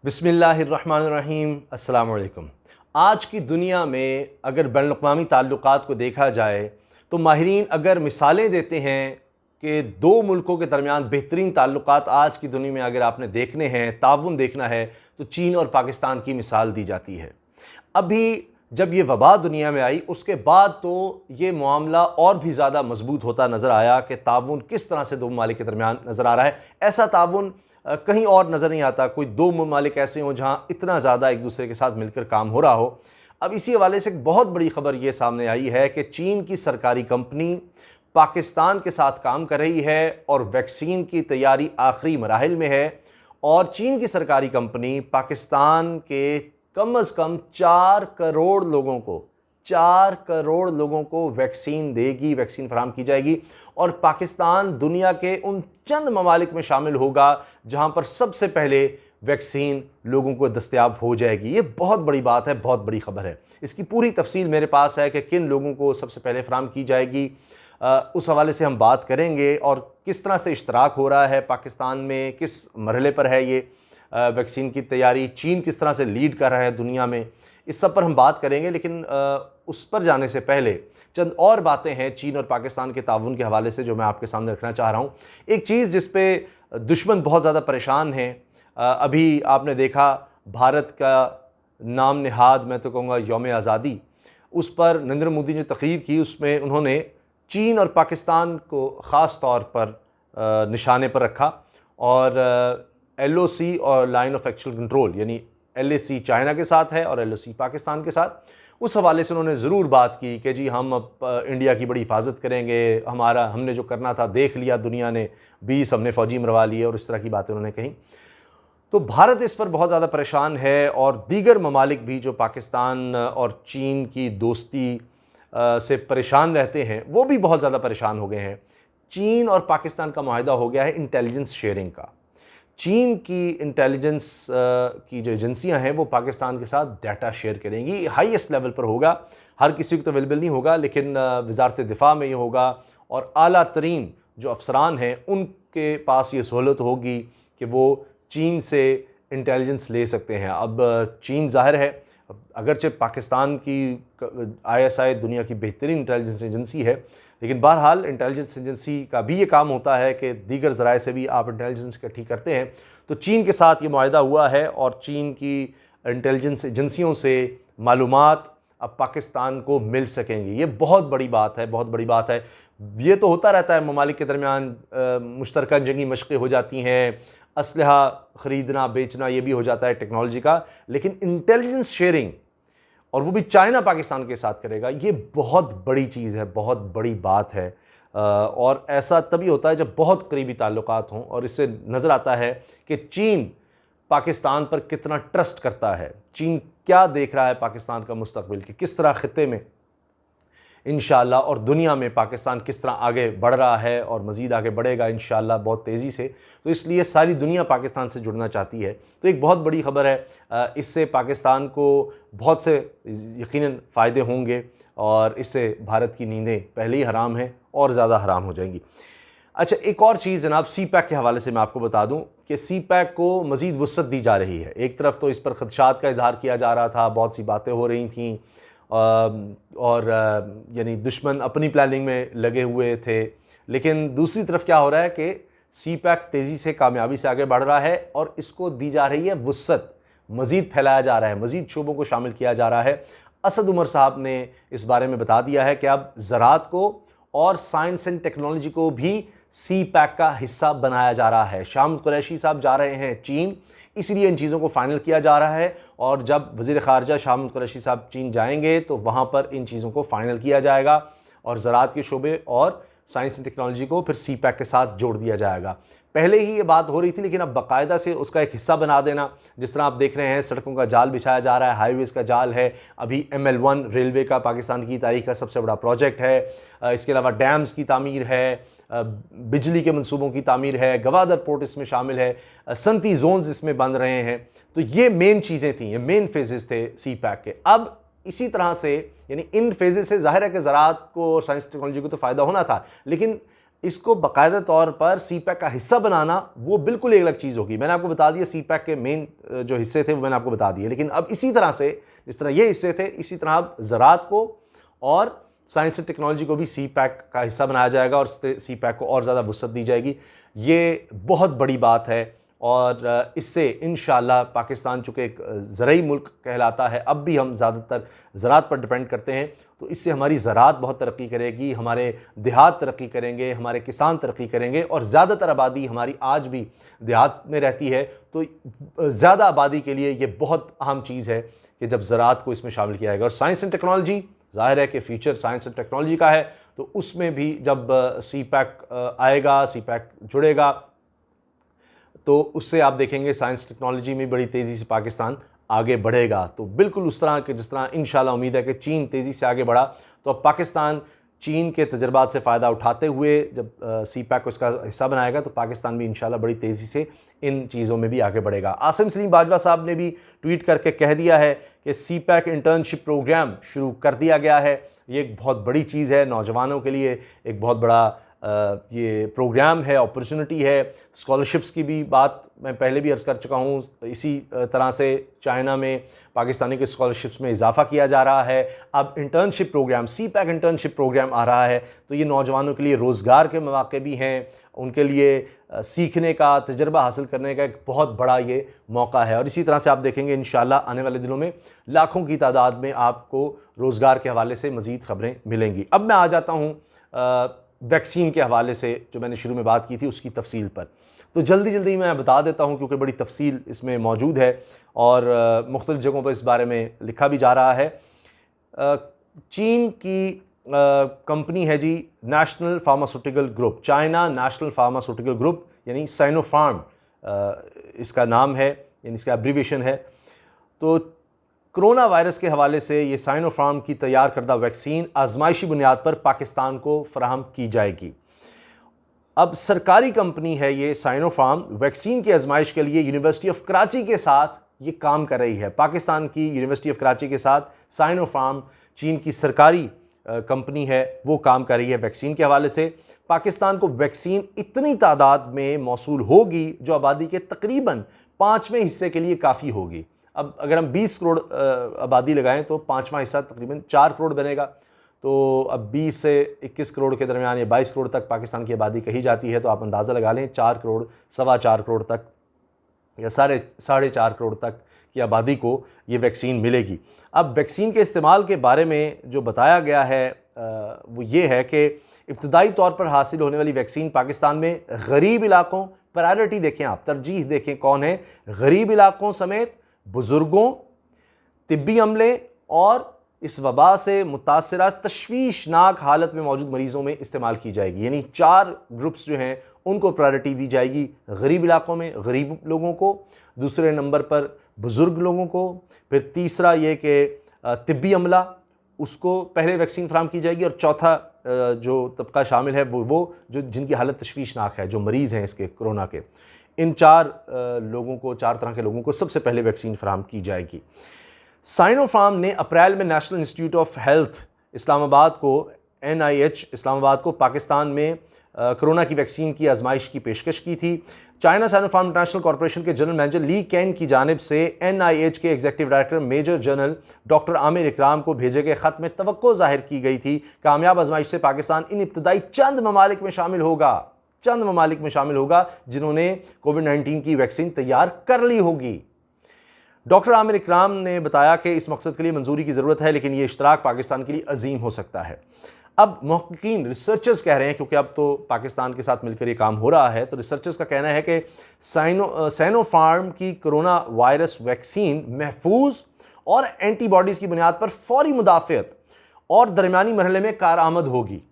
बिस्मिल्लाहिर्रहमानिर्रहीम। अस्सलाम वालेकुम। आज की दुनिया में अगर बैनुल-अक़वामी ताल्लुकात को देखा जाए तो माहिरीन अगर मिसालें देते हैं कि दो मुल्कों के दरमियान बेहतरीन ताल्लुकात आज की दुनिया में अगर आपने देखने हैं, ताउन देखना है, तो चीन और पाकिस्तान की मिसाल दी जाती है। अभी जब ये वबा दुनिया में आई उसके बाद तो ये मामला और भी ज़्यादा मजबूत होता नज़र आया कि ताउन किस तरह से दो ममालिक के दरमियान नज़र आ रहा है। ऐसा ताउन कहीं और नज़र नहीं आता। कोई दो ममालिक ऐसे हों जहाँ इतना ज़्यादा एक दूसरे के साथ मिलकर काम हो रहा हो। अब इसी हवाले से एक बहुत बड़ी खबर ये सामने आई है कि चीन की सरकारी कंपनी पाकिस्तान के साथ काम कर रही है और वैक्सीन की तैयारी आखिरी मराहिल में है। और चीन की सरकारी कंपनी पाकिस्तान के कम अज़ कम 4 करोड़ लोगों को वैक्सीन देगी, वैक्सीन फराहम की जाएगी। और पाकिस्तान दुनिया के उन चंद ममालिक में शामिल होगा जहां पर सबसे पहले वैक्सीन लोगों को दस्तयाब हो जाएगी। ये बहुत बड़ी बात है, बहुत बड़ी खबर है। इसकी पूरी तफसील मेरे पास है कि किन लोगों को सबसे पहले फराहम की जाएगी, उस हवाले से हम बात करेंगे। और किस तरह से इश्तराक हो रहा है पाकिस्तान में, किस मरहले पर है ये वैक्सीन की तैयारी, चीन किस तरह से लीड कर रहा है दुनिया में, इस सब पर हम बात करेंगे। लेकिन उस पर जाने से पहले चंद और बातें हैं चीन और पाकिस्तान के ताउन के हवाले से जो मैं आपके सामने रखना चाह रहा हूँ। एक चीज़ जिस पे दुश्मन बहुत ज़्यादा परेशान हैं, अभी आपने देखा भारत का नाम निहाद, मैं तो कहूँगा यौम आज़ादी, उस पर नरेंद्र मोदी ने तकरीर की, उसमें उन्होंने चीन और पाकिस्तान को ख़ास तौर पर निशाने पर रखा। और LOC और लाइन ऑफ एक्चुअल कंट्रोल यानी LAC चाइना के साथ है और LOC पाकिस्तान के साथ, उस हवाले से उन्होंने ज़रूर बात की कि जी हम अब इंडिया की बड़ी हिफाजत करेंगे, हमने जो करना था देख लिया दुनिया ने, 20 हमने फ़ौजी मरवा लिए, और इस तरह की बातें उन्होंने कही। तो भारत इस पर बहुत ज़्यादा परेशान है और दीगर ममालिक भी जो पाकिस्तान और चीन की दोस्ती से परेशान रहते हैं वो भी बहुत ज़्यादा परेशान हो गए हैं। चीन और पाकिस्तान का मुआहिदा हो गया है इंटेलिजेंस शेयरिंग का। चीन की इंटेलिजेंस की जो एजेंसियां हैं वो पाकिस्तान के साथ डाटा शेयर करेंगी, हाईएस्ट लेवल पर होगा। हर किसी को तो अवेलेबल नहीं होगा, लेकिन वजारत दिफा में ये होगा और आला तरीन जो अफसरान हैं उनके पास ये सहूलत होगी कि वो चीन से इंटेलिजेंस ले सकते हैं। अब चीन ज़ाहिर है अगरचे पाकिस्तान की ISI दुनिया की बेहतरीन इंटेलिजेंस एजेंसी है, लेकिन बहरहाल इंटेलिजेंस एजेंसी का भी ये काम होता है कि दीगर ज़राए से भी आप इंटेलिजेंस इकट्ठी करते हैं। तो चीन के साथ ये मुआहिदा हुआ है और चीन की इंटेलिजेंस एजेंसियों से मालूमात अब पाकिस्तान को मिल सकेंगी। ये बहुत बड़ी बात है, बहुत बड़ी बात है। ये तो होता रहता है ममालिक के दरमियान, मुश्तरका जंगी मशक़ें हो जाती हैं, असलहा ख़रीदना बेचना ये भी हो जाता है टेक्नोलॉजी का, लेकिन इंटेलिजेंस शेयरिंग और वो भी चाइना पाकिस्तान के साथ करेगा, ये बहुत बड़ी चीज़ है, बहुत बड़ी बात है। और ऐसा तभी होता है जब बहुत करीबी ताल्लुकात हों, और इससे नज़र आता है कि चीन पाकिस्तान पर कितना ट्रस्ट करता है। चीन क्या देख रहा है पाकिस्तान का मुस्तकबिल, कि किस तरह ख़ित्ते में इंशाअल्लाह और दुनिया में पाकिस्तान किस तरह आगे बढ़ रहा है और मज़ीद आगे बढ़ेगा इंशाअल्लाह बहुत तेज़ी से। तो इसलिए सारी दुनिया पाकिस्तान से जुड़ना चाहती है। तो एक बहुत बड़ी ख़बर है, इससे पाकिस्तान को बहुत से यकीनन फ़ायदे होंगे और इससे भारत की नींदें पहले ही हराम हैं और ज़्यादा हराम हो जाएंगी। अच्छा, एक और चीज़ जनाब, CPEC के हवाले से मैं आपको बता दूं कि CPEC को मज़ीद वुसअत दी जा रही है। एक तरफ तो इस पर ख़दशात का इजहार किया जा रहा था, बहुत सी बातें हो रही थीं और यानी दुश्मन अपनी प्लानिंग में लगे हुए थे, लेकिन दूसरी तरफ क्या हो रहा है कि CPEC तेज़ी से कामयाबी से आगे बढ़ रहा है और इसको दी जा रही है वुसअत, मज़ीद फैलाया जा रहा है, मज़ीद शोबों को शामिल किया जा रहा है। असद उमर साहब ने इस बारे में बता दिया है कि अब ज़राअत को और साइंस एंड टेक्नोलॉजी को भी CPEC का हिस्सा बनाया जा रहा है। शाहिद कुरैशी साहब जा रहे हैं चीन, इसलिए इन चीज़ों को फ़ाइनल किया जा रहा है। और जब वज़ीर ख़ारजा शाहिद कुरैशी साहब चीन जाएंगे तो वहाँ पर इन चीज़ों को फ़ाइनल किया जाएगा और ज़राअत के शोबे और साइंस एंड टेक्नोलॉजी को फिर CPEC के साथ जोड़ दिया जाएगा। पहले ही ये बात हो रही थी, लेकिन अब बाकायदा से उसका एक हिस्सा बना देना, जिस तरह आप देख रहे हैं सड़कों का जाल बिछाया जा रहा है, हाईवेज़ का जाल है, अभी ML1 रेलवे का पाकिस्तान की तारीख का सबसे बड़ा प्रोजेक्ट है। इसके अलावा डैम्स की तामीर है, बिजली के मंसूबों की तामीर है, गवादर पोर्ट इसमें शामिल है, सनती जोन्स इसमें बन रहे हैं। तो ये मेन चीज़ें थी, ये मेन फेजेस थे CPEC के। अब इसी तरह से यानी इन फेजेस से ज़ाहिर है कि ज़राअत को और साइंस टेक्नोलॉजी को तो फ़ायदा होना था, लेकिन इसको बाकायदा तौर पर सी पैक का हिस्सा बनाना वो बिल्कुल एक अलग चीज़ होगी। मैंने आपको बता दिया सी पैक के मेन जो हिस्से थे वो मैंने आपको बता दिए, लेकिन अब इसी तरह से जिस तरह ये हिस्से थे इसी तरह अब ज़राअत को और साइंस एंड टेक्नोलॉजी को भी सी पैक का हिस्सा बनाया जाएगा और सी पैक को और ज़्यादा वुसअत दी जाएगी। ये बहुत बड़ी बात है और इससे इंशाअल्लाह पाकिस्तान चूँकि एक ज़रई मुल्क कहलाता है, अब भी हम ज़्यादातर ज़राअत पर डिपेंड करते हैं, तो इससे हमारी ज़राअत बहुत तरक्की करेगी, हमारे देहात तरक्की करेंगे, हमारे किसान तरक्की करेंगे और ज़्यादातर आबादी हमारी आज भी देहात में रहती है। तो ज़्यादा आबादी के लिए ये बहुत अहम चीज़ है कि जब ज़राअत को इसमें शामिल किया जाएगा। और साइंस एंड टेक्नोलॉजी ज़ाहिर है कि फ्यूचर साइंस एंड टेक्नोलॉजी का है, तो उसमें भी जब सी पैक आएगा, सी पैक जुड़ेगा, तो उससे आप देखेंगे साइंस टेक्नोलॉजी में बड़ी तेज़ी से पाकिस्तान आगे बढ़ेगा। तो बिल्कुल उस तरह के जिस तरह इंशाल्लाह उम्मीद है कि चीन तेज़ी से आगे बढ़ा, तो अब पाकिस्तान चीन के तजर्बात से फ़ायदा उठाते हुए जब सी पैक को इसका हिस्सा बनाएगा तो पाकिस्तान भी इंशाल्लाह बड़ी तेज़ी से इन चीज़ों में भी आगे बढ़ेगा। आसिम सलीम बाजवा साहब ने भी ट्वीट करके कह दिया है कि सी पैक इंटर्नशिप प्रोग्राम शुरू कर दिया गया है। ये एक बहुत बड़ी चीज़ है, नौजवानों के लिए एक बहुत बड़ा ये प्रोग्राम है, अपॉर्चुनिटी है। स्कॉलरशिप्स की भी बात मैं पहले भी अर्ज़ कर चुका हूँ, इसी तरह से चाइना में पाकिस्तानी के स्कॉलरशिप्स में इजाफ़ा किया जा रहा है। अब इंटर्नशिप प्रोग्राम, सी पैक इंटर्नशिप प्रोग्राम आ रहा है, तो ये नौजवानों के लिए रोज़गार के मौके भी हैं, उनके लिए सीखने का, तजर्बा हासिल करने का एक बहुत बड़ा ये मौका है। और इसी तरह से आप देखेंगे इंशाल्लाह आने वाले दिनों में लाखों की तादाद में आपको रोज़गार के हवाले से मज़ीद ख़बरें मिलेंगी। अब मैं आ जाता हूँ वैक्सीन के हवाले से, जो मैंने शुरू में बात की थी उसकी तफसील पर। तो जल्दी मैं बता देता हूँ क्योंकि बड़ी तफसील इसमें मौजूद है और मुख्तलिफ़ जगहों पर इस बारे में लिखा भी जा रहा है। चीन की कंपनी है जी national pharmaceutical group, China national pharmaceutical group यानी साइनोफार्म इसका नाम है, यानी इसका एब्रीविएशन है। तो कोरोना वायरस के हवाले से ये साइनोफार्म की तैयार करदा वैक्सीन आजमाइशी बुनियाद पर पाकिस्तान को फराहम की जाएगी। अब सरकारी कंपनी है ये साइनोफार्म, वैक्सीन की आजमाइश के लिए यूनिवर्सिटी ऑफ कराची के साथ ये काम कर रही है। पाकिस्तान की यूनिवर्सिटी ऑफ कराची के साथ साइनोफार्म, चीन की सरकारी कंपनी है, वो काम कर रही है वैक्सीन के हवाले से। पाकिस्तान को वैक्सीन इतनी तादाद में मौसूल होगी जो आबादी के तकरीबन 5वें हिस्से के लिए काफ़ी होगी। अब अगर हम 20 करोड़ आबादी लगाएं तो 5वां हिस्सा तकरीबन 4 करोड़ बनेगा। तो अब 20 से 21 करोड़ के दरमियान या 22 करोड़ तक पाकिस्तान की आबादी कही जाती है, तो आप अंदाज़ा लगा लें 4 करोड़, 4.25 करोड़ तक या 4.5 करोड़ तक की आबादी को ये वैक्सीन मिलेगी। अब वैक्सीन के इस्तेमाल के बारे में जो बताया गया है वो ये है कि इब्तदाई तौर पर हासिल होने वाली वैक्सीन पाकिस्तान में गरीब इलाकों, प्रायोरिटी देखें आप, तरजीह देखें कौन है, गरीब इलाकों समेत बुज़ुर्गों, तिब्बी अमले और इस वबा से मुतासरा तशवीशनाक हालत में मौजूद मरीज़ों में इस्तेमाल की जाएगी। यानी 4 ग्रुप्स जो हैं उनको प्रायोरिटी दी जाएगी। गरीब इलाकों में गरीब लोगों को, दूसरे नंबर पर बुज़ुर्ग लोगों को, फिर तीसरा ये कि तिब्बी अमला, उसको पहले वैक्सीन फराहम की जाएगी, और चौथा जो तबका शामिल है वो जो जिनकी हालत तशवीशनाक है, जो मरीज़ हैं इसके कोरोना के, इन 4 लोगों को, 4 तरह के लोगों को सबसे पहले वैक्सीन फराहम की जाएगी। साइनोफार्म ने अप्रैल में national institute of health Islamabad को, NIH इस्लामाबाद को पाकिस्तान में कोरोना की वैक्सीन की आजमाइश की पेशकश की थी। चाइना साइनोफार्म इंटरनेशनल कॉरपोरेशन के जनरल मैनेजर ली कैन की जानिब से NIH के executive director major general doctor Aamir Ikram को भेजे गए ख़त में तवक्को जाहिर की गई थी कामयाब आजमाइश से पाकिस्तान इन इब्तदाई चंद ममालिक में शामिल होगा जिन्होंने कोविड-19 की वैक्सीन तैयार कर ली होगी। डॉक्टर आमिर इकराम ने बताया कि इस मकसद के लिए मंजूरी की ज़रूरत है, लेकिन ये इश्तराक पाकिस्तान के लिए अजीम हो सकता है। अब मुहक्किकीन, रिसर्चर्स कह रहे हैं, क्योंकि अब तो पाकिस्तान के साथ मिलकर ये काम हो रहा है, तो रिसर्चर्स का कहना है कि साइनोफार्म की कोरोना वायरस वैक्सीन महफूज और एंटीबॉडीज़ की बुनियाद पर फौरी मुदाफ़ियत और दरमियानी मरहले में कारआमद होगी।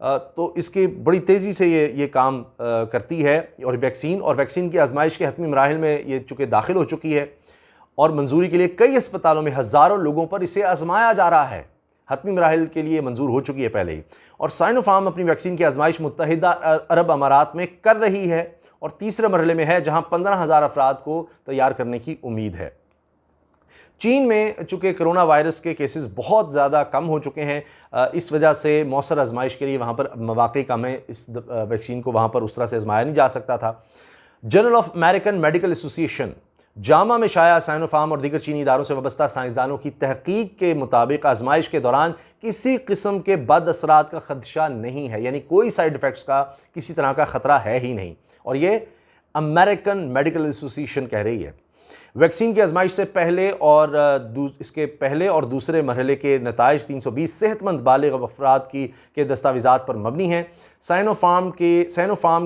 तो इसके बड़ी तेज़ी से ये काम करती है। और वैक्सीन की आजमाइश के हतमी मराहिल में ये चूँकि दाखिल हो चुकी है और मंजूरी के लिए कई अस्पतालों में हज़ारों लोगों पर इसे आजमाया जा रहा है। हतमी मराहिल के लिए मंजूर हो चुकी है पहले ही। और साइनोफार्म अपनी वैक्सीन की आजमाइश मुत्तहिदा अरब अमारात में कर रही है और तीसरे मरहले में है, जहां 15,000 अफराद को तैयार करने की उम्मीद है। चीन में चूँकि कोरोना वायरस के केसेस बहुत ज़्यादा कम हो चुके हैं, इस वजह से मौसर आजमाइश के लिए वहाँ पर मौक़े कम है, इस वैक्सीन को वहाँ पर उस तरह से आजमाया नहीं जा सकता था। Journal of American medical association Jama में शाया साइनोफार्म और दीगर चीनी इदारों से वाबस्ता साइंसदानों की तहकीक के मुताबिक आजमाइश के दौरान किसी किस्म के बद असरात का खदशा नहीं है, यानी कोई साइड इफ़ेक्ट्स का किसी तरह का ख़तरा है ही नहीं। और ये अमेरिकन मेडिकल एसोसिएशन कह रही है। वैक्सीन की आजमाइश से पहले और इसके पहले और दूसरे मरहले के नताइज 320 सेहतमंद बालिग अफराद के दस्तावेज़ात पर मबनी हैं। साइनोफार्म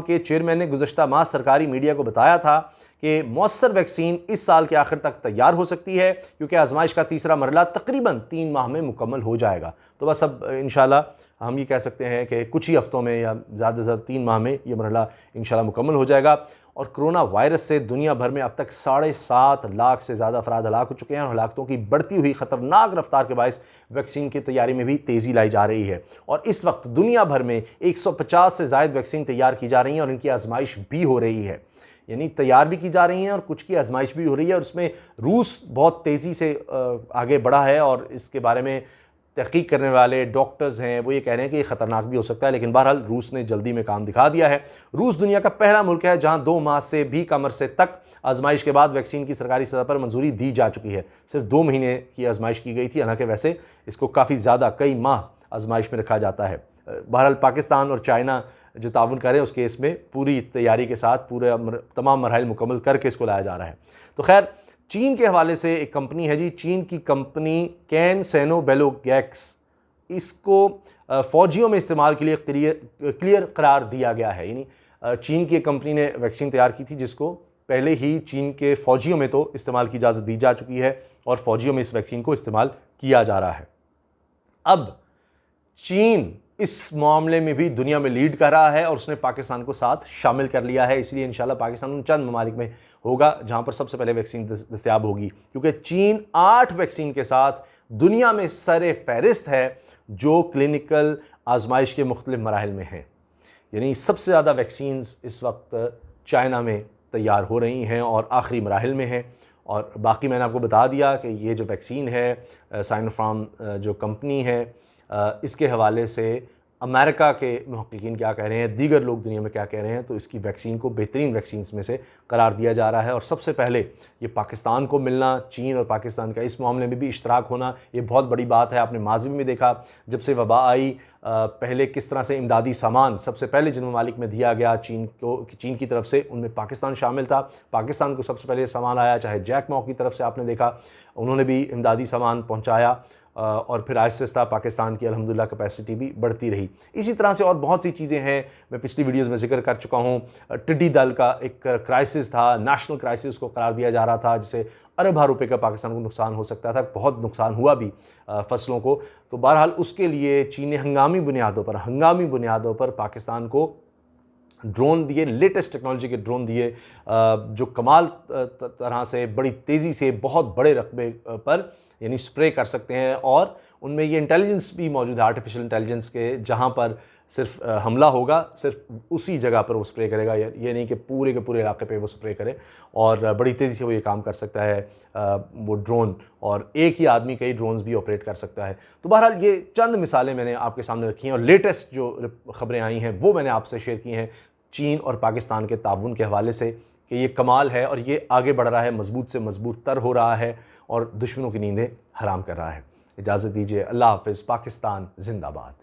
के चेयरमैन ने गुज़श्ता माह सरकारी मीडिया को बताया था कि मौसर वैक्सीन इस साल के आखिर तक तैयार हो सकती है, क्योंकि आजमाइश का तीसरा मरहला तकरीबन 3 माह में मुकम्मल हो जाएगा। तो बस अब इंशाल्लाह हम ये कह सकते हैं कि कुछ ही हफ्तों में या ज़्यादा से ज़्यादा 3 माह में ये मरहला इंशाल्लाह मुकम्मल हो जाएगा। और कोरोना वायरस से दुनिया भर में अब तक 7.5 लाख से ज़्यादा अफराद हलाक हो चुके हैं, और हलाकतों की बढ़ती हुई ख़तरनाक रफ्तार के बायस वैक्सीन की तैयारी में भी तेज़ी लाई जा रही है। और इस वक्त दुनिया भर में 150 से ज़ायद वैक्सीन तैयार की जा रही हैं और इनकी आजमाइश भी हो रही है, यानी तैयार भी की जा रही हैं और कुछ की आजमाइश भी हो रही है। और उसमें रूस बहुत तेज़ी से आगे बढ़ा है, और इसके बारे में तहकीक करने वाले डॉक्टर्स हैं वो ये कह रहे हैं कि ये ख़तरनाक भी हो सकता है, लेकिन बहरहाल रूस ने जल्दी में काम दिखा दिया है। रूस दुनिया का पहला मुल्क है जहां 2 माह से भी कम अरसे तक आजमाइश के बाद वैक्सीन की सरकारी सतह पर मंजूरी दी जा चुकी है। सिर्फ 2 महीने की आजमाइश की गई थी, हालांकि वैसे इसको काफ़ी ज़्यादा कई माह आजमाइश में रखा जाता है। बहरहाल पाकिस्तान और चाइना जो ताउन करें उस केस में पूरी तैयारी के साथ पूरे तमाम मरहल मुकम्मल करके इसको लाया जा रहा है। तो खैर, चीन के हवाले से एक कंपनी है जी, चीन की कंपनी कैन बेलोगैक्स, इसको फ़ौजियों में इस्तेमाल के लिए क्लियर करार दिया गया है। यानी चीन की एक कंपनी ने वैक्सीन तैयार की थी जिसको पहले ही चीन के फ़ौजियों में तो इस्तेमाल की इजाज़त दी जा चुकी है और फ़ौजियों में इस वैक्सीन को इस्तेमाल किया जा रहा है। अब चीन इस मामले में भी दुनिया में लीड कर रहा है और उसने पाकिस्तान को साथ शामिल कर लिया है, इसलिए इंशाल्लाह पाकिस्तान उन चंद ममालिक में होगा जहां पर सबसे पहले वैक्सीन दस्तयाब होगी, क्योंकि चीन 8 वैक्सीन के साथ दुनिया में सरे फहरिस्त है जो क्लिनिकल आजमाइश के मुख्तलिफ मराहिल में हैं। यानी सबसे ज़्यादा वैक्सीन्स इस वक्त चाइना में तैयार हो रही हैं और आखिरी मराहिल में हैं। और बाकी मैंने आपको बता दिया कि ये जो वैक्सीन है साइनोफार्म जो कंपनी है, इसके हवाले से अमेरिका के मुहक्किकीन क्या कह रहे हैं, दीगर लोग दुनिया में क्या कह रहे हैं, तो इसकी वैक्सीन को बेहतरीन वैक्सीन में से करार दिया जा रहा है। और सबसे पहले ये पाकिस्तान को मिलना, चीन और पाकिस्तान का इस मामले में भी इश्तराक होना, ये बहुत बड़ी बात है। आपने माजी में देखा जब से वबा आई, पहले किस तरह से इमदादी सामान सबसे पहले जिन ममालिक में दिया गया चीन की तरफ से, उनमें पाकिस्तान शामिल था। पाकिस्तान को सबसे पहले सामान आया, चाहे जैक मॉ की तरफ से आपने देखा उन्होंने भी इमदादी सामान पहुँचाया, और फिर आहिस्ता आहिस्ता पाकिस्तान की अल्हम्दुलिल्लाह कैपेसिटी भी बढ़ती रही। इसी तरह से और बहुत सी चीज़ें हैं, मैं पिछली वीडियोस में जिक्र कर चुका हूँ। टिड्डी दल का एक क्राइसिस था, नेशनल क्राइसिस को करार दिया जा रहा था, जिससे अरबों रुपए का पाकिस्तान को नुकसान हो सकता था, बहुत नुकसान हुआ भी फसलों को। तो बहरहाल उसके लिए चीन ने हंगामी बुनियादों पर पाकिस्तान को ड्रोन दिए, लेटेस्ट टेक्नोलॉजी के ड्रोन दिए, जो कमाल तरह से बड़ी तेज़ी से बहुत बड़े रकबे पर यानी स्प्रे कर सकते हैं। और उनमें ये इंटेलिजेंस भी मौजूद है, आर्टिफिशियल इंटेलिजेंस के, जहाँ पर सिर्फ हमला होगा सिर्फ उसी जगह पर वो स्प्रे करेगा, ये नहीं कि पूरे के पूरे इलाके पे वो स्प्रे करे, और बड़ी तेज़ी से वो ये काम कर सकता है वो ड्रोन, और एक ही आदमी कई ड्रोन्स भी ऑपरेट कर सकता है। तो बहरहाल ये चंद मिसालें मैंने आपके सामने रखी हैं और लेटेस्ट जो ख़बरें आई हैं वो मैंने आपसे शेयर की हैं चीन और पाकिस्तान के ताउन के हवाले से, कि ये कमाल है और ये आगे बढ़ रहा है, मजबूत से मजबूत तर हो रहा है और दुश्मनों की नींदें हराम कर रहा है। इजाज़त दीजिए, अल्लाह हाफ़िज़। पाकिस्तान जिंदाबाद।